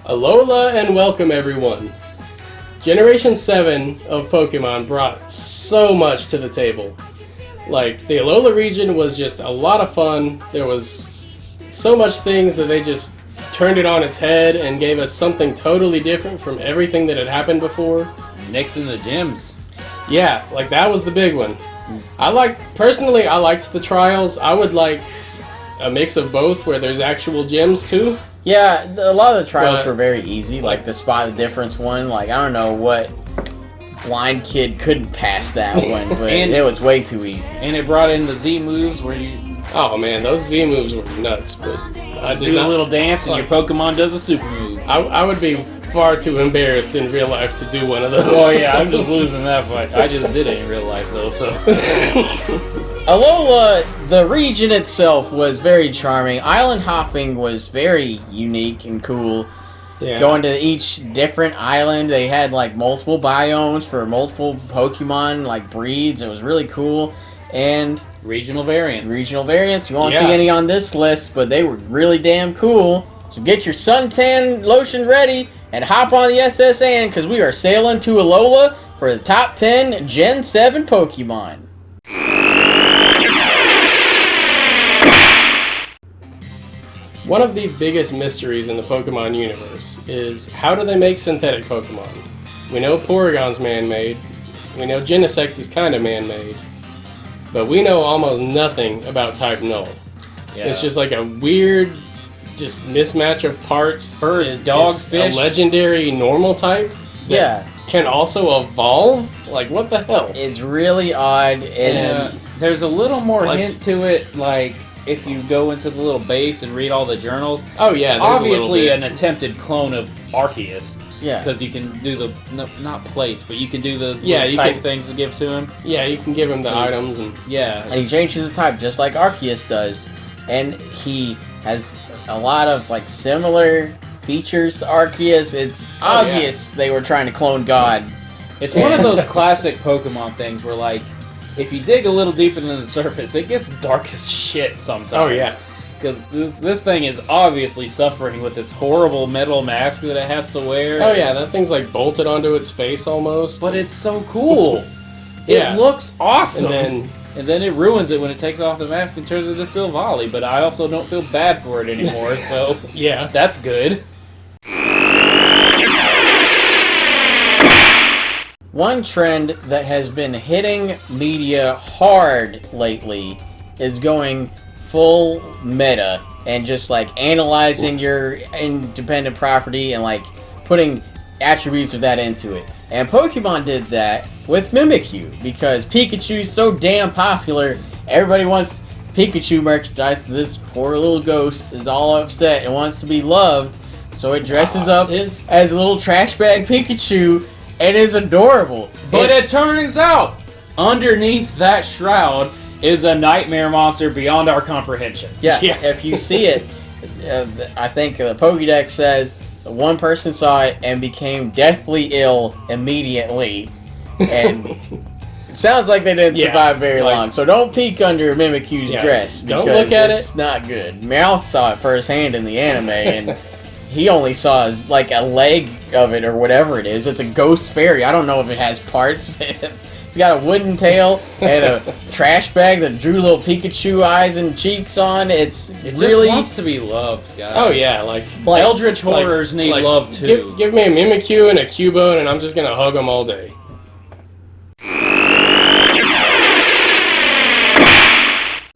Alola and welcome everyone. Generation 7 of Pokemon brought so much to the table. Like, the Alola region was just a lot of fun. There was so much things that they just turned it on its head and gave us something totally different from everything that had happened before. Nixing the gyms. Yeah, like that was the big one. I liked the trials. I would like a mix of both where there's actual gyms too. Yeah, a lot of the trials were very easy. Like the spot the difference one. Like, I don't know what blind kid couldn't pass that one, but it was way too easy. And it brought in the Z moves where you... Oh man, those Z moves were nuts, but I did do a little dance and your Pokemon does a super move. I would be far too embarrassed in real life to do one of those. Oh yeah, I'm just losing that fight. I just did it in real life though, so... Alola, the region itself was very charming. Island hopping was very unique and cool. Yeah. Going to each different island, they had like multiple biomes for multiple Pokemon like breeds. It was really cool. And Regional variants. You won't see any on this list, but they were really damn cool. So get your suntan lotion ready and hop on the SS Anne because we are sailing to Alola for the top 10 Gen 7 Pokemon. One of the biggest mysteries in the Pokemon universe is how do they make synthetic Pokemon? We know Porygon's man-made, we know Genesect is kind of man-made, but we know almost nothing about Type Null. Yeah. It's just like a weird, just mismatch of parts. Bird, dog, fish. A legendary normal type that can also evolve? Like, what the hell? It's really odd. There's a little more hint to it, like... If you go into the little base and read all the journals, obviously an attempted clone of Arceus. Yeah, because you can do the not plates, but you can do the type things to give to him. Yeah, you can give him the items and and he changes his type just like Arceus does, and he has a lot of like similar features to Arceus. It's obvious they were trying to clone God. It's one of those classic Pokemon things where like. If you dig a little deeper than the surface, it gets dark as shit sometimes. Oh, yeah. Because this thing is obviously suffering with this horrible metal mask that it has to wear. Oh, yeah, that thing's like bolted onto its face almost. But it's so cool. It looks awesome. And then it ruins it when it takes off the mask and turns into Silvally, but I also don't feel bad for it anymore, so yeah, that's good. One trend that has been hitting media hard lately is going full meta and just like analyzing your independent property and like putting attributes of that into it. And Pokemon did that with Mimikyu because Pikachu's so damn popular. Everybody wants Pikachu merchandise. This poor little ghost is all upset and wants to be loved, so it dresses up as a little trash bag Pikachu. It is adorable. But it turns out, underneath that shroud is a nightmare monster beyond our comprehension. Yeah. If you see it, I think the Pokédex says one person saw it and became deathly ill immediately. And it sounds like they didn't survive very long. So don't peek under Mimikyu's dress. Don't look at it's not good. Meowth saw it firsthand in the anime, and he only saw like a leg of it or whatever it is. It's a ghost fairy. I don't know if it has parts. It's got a wooden tail and a trash bag that drew little Pikachu eyes and cheeks on. It really just wants to be loved, guys. Oh yeah, like Eldritch horrors need love too. Give me a Mimikyu and a Cubone and I'm just gonna hug them all day.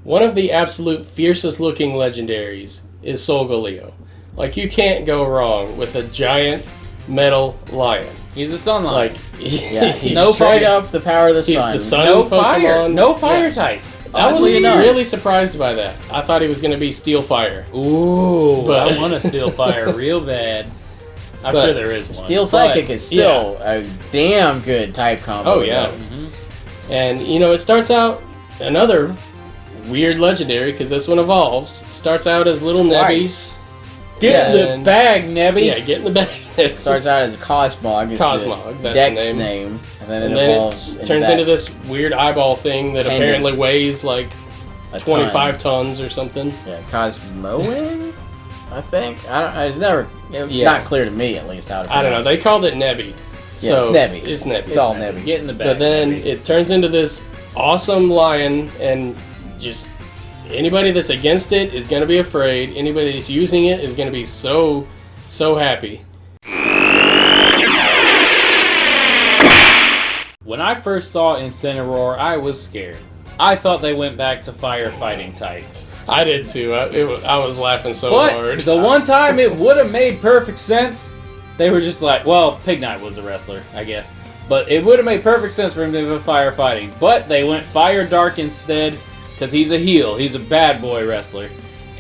One of the absolute fiercest looking legendaries is Solgaleo. Like, you can't go wrong with a giant metal lion. He's a sun lion. Like, he's no straight up the power of the sun. He's the sun no Pokemon. Fire. No fire type. I was really surprised by that. I thought he was going to be Steel Fire. Ooh, but I want to Steel Fire real bad. I'm sure there is one. Steel Psychic is still a damn good type combo. Oh, yeah. Mm-hmm. And, you know, it starts out another weird legendary, because this one evolves. Starts out as little Nebby. Get in the bag, Nebby. Yeah, get in the bag. Starts out as a Cosmog. Cosmog, that's Dex the name. And then it evolves. Turns into this weird eyeball thing that apparently weighs like 25 tons or something. Yeah, Cosmoem? I think. It's never. It's not clear to me, at least, how to pronounce I don't know. They called it Nebby. So yeah, it's Nebby. It's Nebby. It's all Nebby. Get in the back. But then Nebby. it turns into this awesome lion, and just anybody that's against it is going to be afraid. Anybody that's using it is going to be so happy. When I first saw Incineroar, I was scared. I thought they went back to firefighting type. I did too. I was laughing so But hard. the one time it would have made perfect sense, they were just like, well, Pig Knight was a wrestler, I guess. But it would have made perfect sense for him to go firefighting. But they went Fire Dark instead, because he's a heel. He's a bad boy wrestler.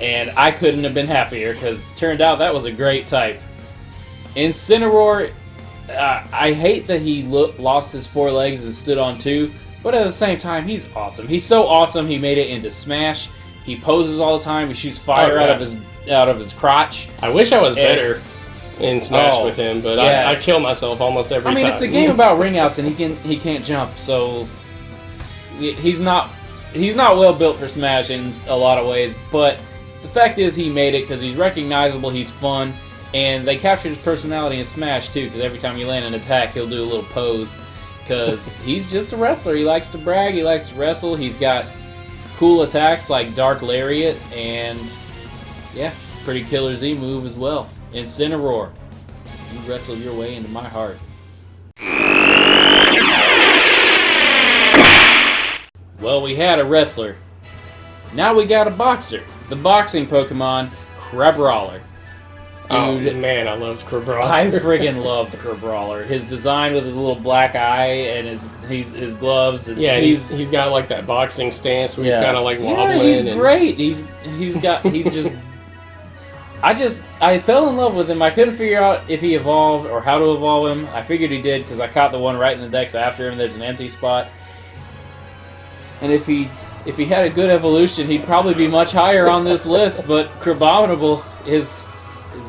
And I couldn't have been happier, because it turned out that was a great type. Incineroar, I hate that he lost his 4 legs and stood on 2. But at the same time, he's awesome. He's so awesome, he made it into Smash. He poses all the time. He shoots fire out of his crotch. I wish I was better in Smash with him, but I kill myself almost every time. I mean, it's a game about ring outs, and he can't jump, so he's not well built for Smash in a lot of ways. But the fact is, he made it because he's recognizable. He's fun, and they captured his personality in Smash too. Because every time you land an attack, he'll do a little pose. Because he's just a wrestler. He likes to brag. He likes to wrestle. He's got cool attacks like Dark Lariat and, yeah, pretty killer Z move as well. Incineroar. You wrestle your way into my heart. Well, we had a wrestler. Now we got a boxer. The boxing Pokemon, Crabrawler. Dude, oh man, I loved Crabrawler. I friggin' loved Crabrawler. His design with his little black eye and his gloves. And yeah, he's got like that boxing stance where he's kind of like wobbling. Yeah, he's great. He's just I fell in love with him. I couldn't figure out if he evolved or how to evolve him. I figured he did because I caught the one right in the dex after him. There's an empty spot, and if he had a good evolution, he'd probably be much higher on this list. But Crabominable is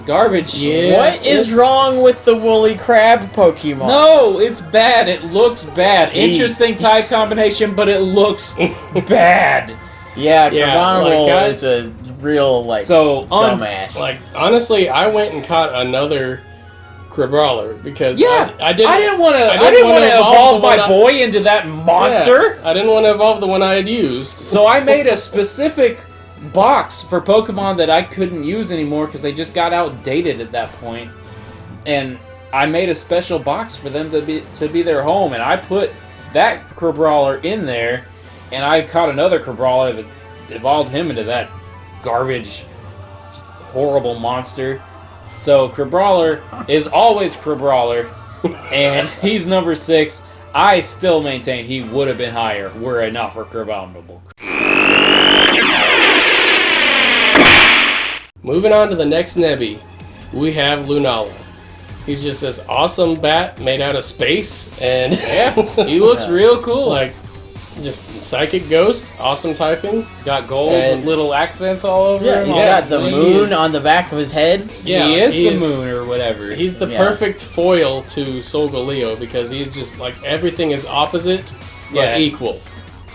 garbage. Yeah, what is wrong with the woolly crab Pokemon? No, it's bad. It looks bad. Interesting type combination, but it looks bad. Yeah, Crabominable is a real dumbass. Like honestly, I went and caught another Crabrawler because I didn't want to evolve my boy into that monster. Yeah, I didn't want to evolve the one I had used. So I made a specific box for Pokemon that I couldn't use anymore because they just got outdated at that point. And I made a special box for them to be their home, and I put that Crabrawler in there, and I caught another Crabrawler that evolved him into that garbage, horrible monster. So Crabrawler is always Crabrawler, and he's number 6. I still maintain he would have been higher were it not for Crabominable. Moving on to the next Nebby, we have Lunala. He's just this awesome bat made out of space, and he looks real cool. Like, just psychic ghost, awesome typing. Got gold with little accents all over him. He's got the moon on the back of his head. Yeah, he is the moon or whatever. He's the perfect foil to Solgaleo because he's just like everything is opposite but equal.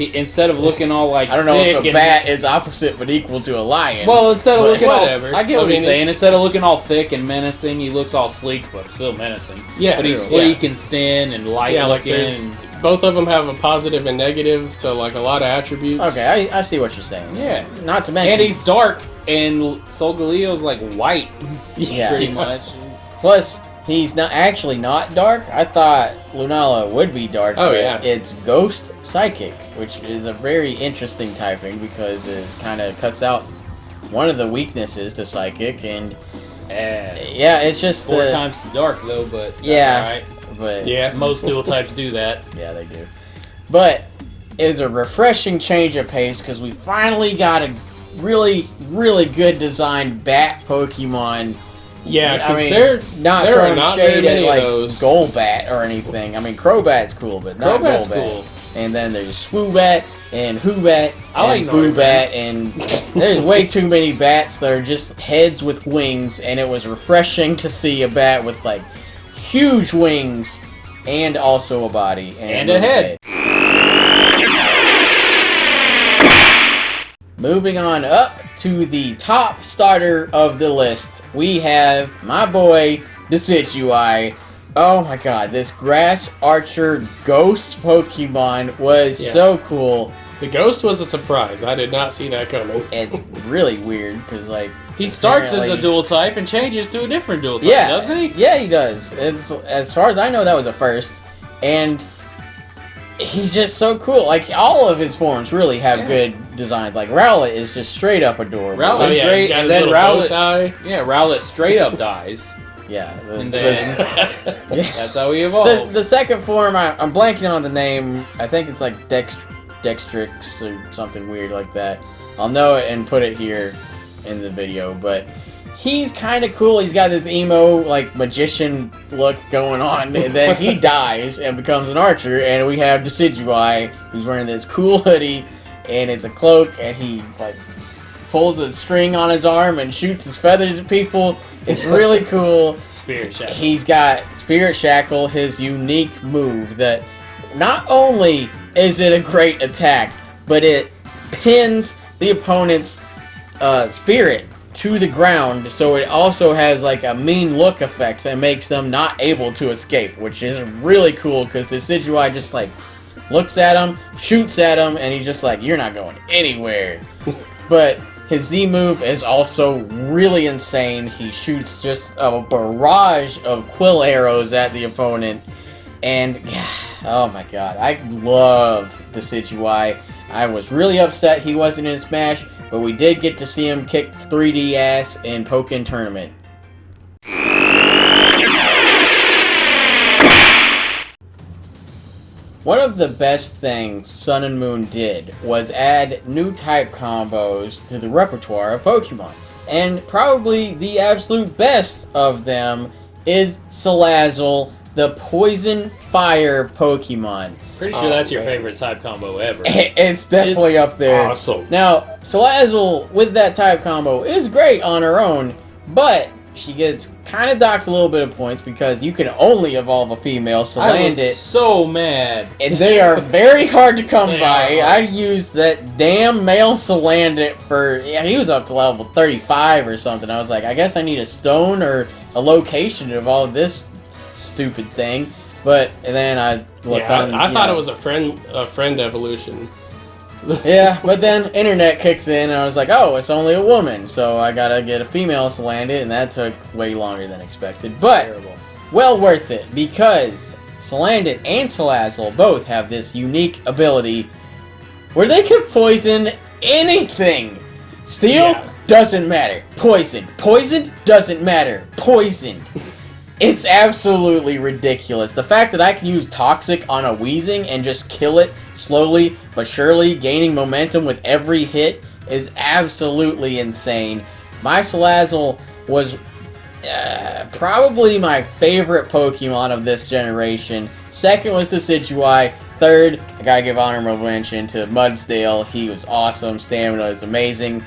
Instead of looking all like I don't know if a bat is opposite but equal to a lion. Well, instead of looking I get what he's saying. Instead of looking all thick and menacing, he looks all sleek but still menacing. Yeah, but he's sleek and thin and light looking. Both of them have a positive and negative to like a lot of attributes. Okay, I see what you're saying. Yeah, not to mention, and he's dark, and Solgaleo's like white. Yeah, pretty much. Plus, he's not dark. I thought Lunala would be dark. Oh but it's Ghost Psychic, which is a very interesting typing because it kind of cuts out one of the weaknesses to Psychic, and it's just 4 times the dark though. But that's all right. But most dual types do that. Yeah, they do. But it was a refreshing change of pace because we finally got a really, really good designed bat Pokemon. Yeah, because they're not throwing shade at like Golbat or anything. I mean, Crobat's cool, but not Golbat. Cool. And then there's Swoobat and Hoobat and Boobat, and there's way too many bats that are just heads with wings, and it was refreshing to see a bat with like huge wings and also a body and a head. Moving on up to the top starter of the list, we have my boy, Decidueye. Oh my god, this Grass Archer Ghost Pokemon was so cool. The Ghost was a surprise. I did not see that coming. It's really weird, because, like... He starts as a dual type and changes to a different dual type, doesn't he? Yeah, he does. It's, as far as I know, that was a first. And he's just so cool. Like, all of his forms really have good designs. Like, Rowlet is just straight up adorable. Rowlet's straight, and then Rowlet straight up dies. Yeah. And then that's how he evolves. The second form, I'm blanking on the name. I think it's like Dextrix or something weird like that. I'll know it and put it here in the video, but he's kind of cool. He's got this emo, like, magician look going on, and then he dies and becomes an archer, and we have Decidueye, who's wearing this cool hoodie, and it's a cloak, and he, like, pulls a string on his arm and shoots his feathers at people. It's really cool. Spirit Shackle. He's got Spirit Shackle, his unique move that not only is it a great attack, but it pins the opponent's spirit to the ground, so it also has like a mean look effect that makes them not able to escape, which is really cool because the Decidueye just like looks at him, shoots at him, and he's just like, you're not going anywhere. But his Z move is also really insane. He shoots just a barrage of quill arrows at the opponent, and oh my god, I love the Decidueye. I was really upset he wasn't in Smash, but we did get to see him kick 3D ass in Pokken Tournament. One of the best things Sun and Moon did was add new type combos to the repertoire of Pokemon. And probably the absolute best of them is Salazzle, the Poison Fire Pokemon. Pretty sure that's your favorite type combo ever. It's definitely up there. Awesome. Now, Salazzle with that type combo is great on her own, but she gets kind of docked a little bit of points because you can only evolve a female I was Salandit. so mad. And they are very hard to come by. I used that damn male Salandit for... Yeah, he was up to level 35 or something. I was like, I guess I need a stone or a location to evolve this stupid thing. But and then I looked on... I thought it was a friend evolution. Yeah, but then internet kicked in, and I was like, oh, it's only a woman, so I gotta get a female Salandit, and that took way longer than expected. But, well worth it, because Salandit and Salazzle both have this unique ability where they can poison anything. Steel doesn't matter. Poisoned. Poisoned doesn't matter. Poisoned. It's absolutely ridiculous. The fact that I can use Toxic on a Weezing and just kill it slowly but surely, gaining momentum with every hit, is absolutely insane. My Salazzle was probably my favorite Pokemon of this generation. Second was Decidueye. Third, I gotta give honorable mention to Mudsdale. He was awesome. Stamina is amazing.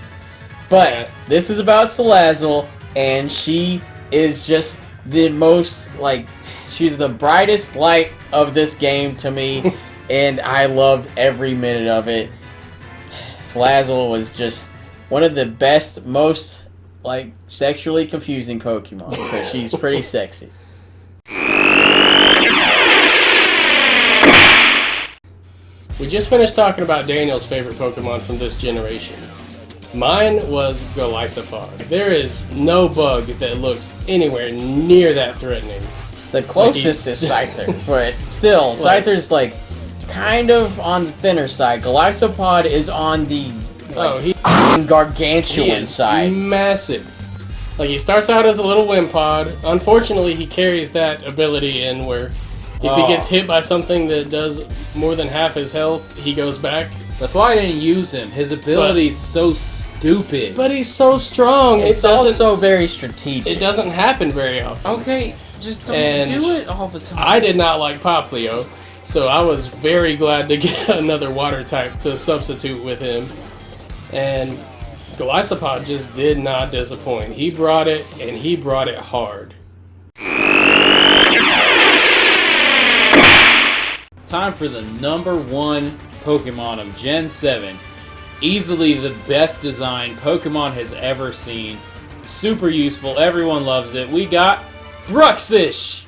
But this is about Salazzle, and she is just the most, like, she's the brightest light of this game to me, and I loved every minute of it. Salazzle was just one of the best, most, like, sexually confusing Pokemon, because she's pretty sexy. We just finished talking about Daniel's favorite Pokemon from this generation. Mine was Golisopod. There is no bug that looks anywhere near that threatening. The closest is Scyther, but still, Scyther's like kind of on the thinner side. Golisopod is on the gargantuan side. Massive. Like, he starts out as a little Wimpod. Unfortunately, he carries that ability in where if he gets hit by something that does more than half his health, he goes back. That's why I didn't use him. His ability's so stupid. But he's so strong. It's also very strategic. It doesn't happen very often. Okay, just don't do it all the time. I did not like Poplio, so I was very glad to get another water type to substitute with him. And Golisopod just did not disappoint. He brought it, and he brought it hard. Time for the #1 Pokemon of Gen 7. Easily the best design Pokemon has ever seen. Super useful. Everyone loves it. We got Bruxish.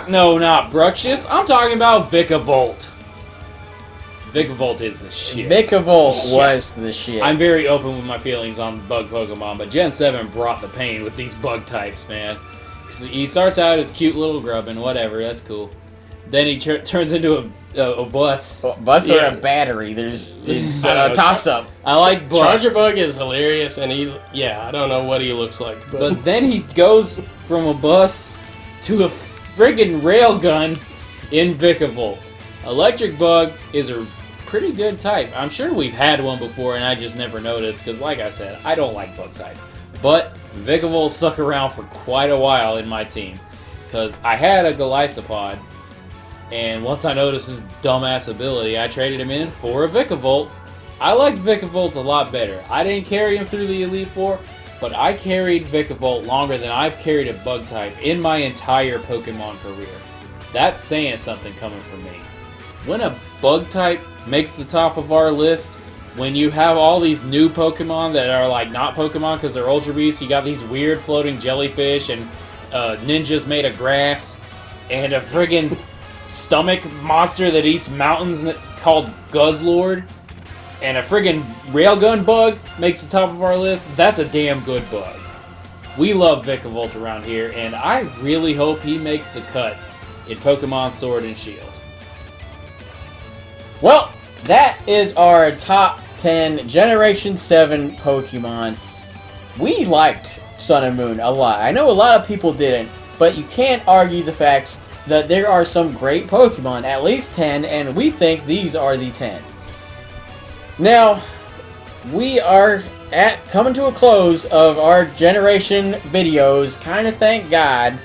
No, not Bruxish. I'm talking about Vikavolt. Vikavolt is the shit. Vikavolt was the shit. I'm very open with my feelings on bug Pokemon, but Gen 7 brought the pain with these bug types, man. He starts out as cute little grubbin, whatever, that's cool. Then he turns into a bus. Bus or a battery? It's a toss-up. I like bus. Charger is hilarious, and I don't know what he looks like. But then he goes from a bus to a friggin' railgun in Vikavolt. Electric Bug is a pretty good type. I'm sure we've had one before, and I just never noticed, because like I said, I don't like bug type. But Vikavolt stuck around for quite a while in my team, because I had a Golisopod, and once I noticed his dumbass ability, I traded him in for a Vikavolt. I liked Vikavolt a lot better. I didn't carry him through the Elite Four, but I carried Vikavolt longer than I've carried a bug type in my entire Pokemon career. That's saying something coming from me. When a bug type makes the top of our list, when you have all these new Pokemon that are like not Pokemon because they're Ultra Beasts, you got these weird floating jellyfish and ninjas made of grass, and a friggin' stomach monster that eats mountains called Guzzlord, and a friggin' railgun bug makes the top of our list, that's a damn good bug. We love Vikavolt around here, and I really hope he makes the cut in Pokemon Sword and Shield. Well, that is our top 10 Generation 7 Pokemon. We liked Sun and Moon a lot. I know a lot of people didn't, but you can't argue the facts that there are some great Pokemon, at least 10, and we think these are the 10. Now, we are coming to a close of our Generation videos, kind of thank God,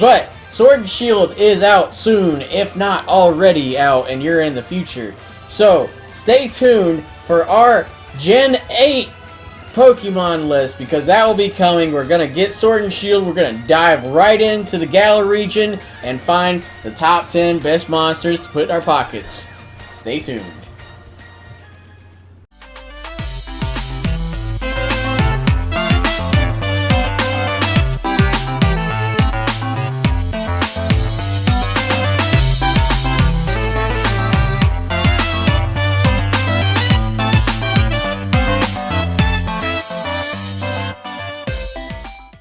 but Sword and Shield is out soon, if not already out, and you're in the future. So, stay tuned for our Gen 8 Pokemon list, because that will be coming. We're going to get Sword and Shield, we're going to dive right into the Galar region, and find the top 10 best monsters to put in our pockets. Stay tuned.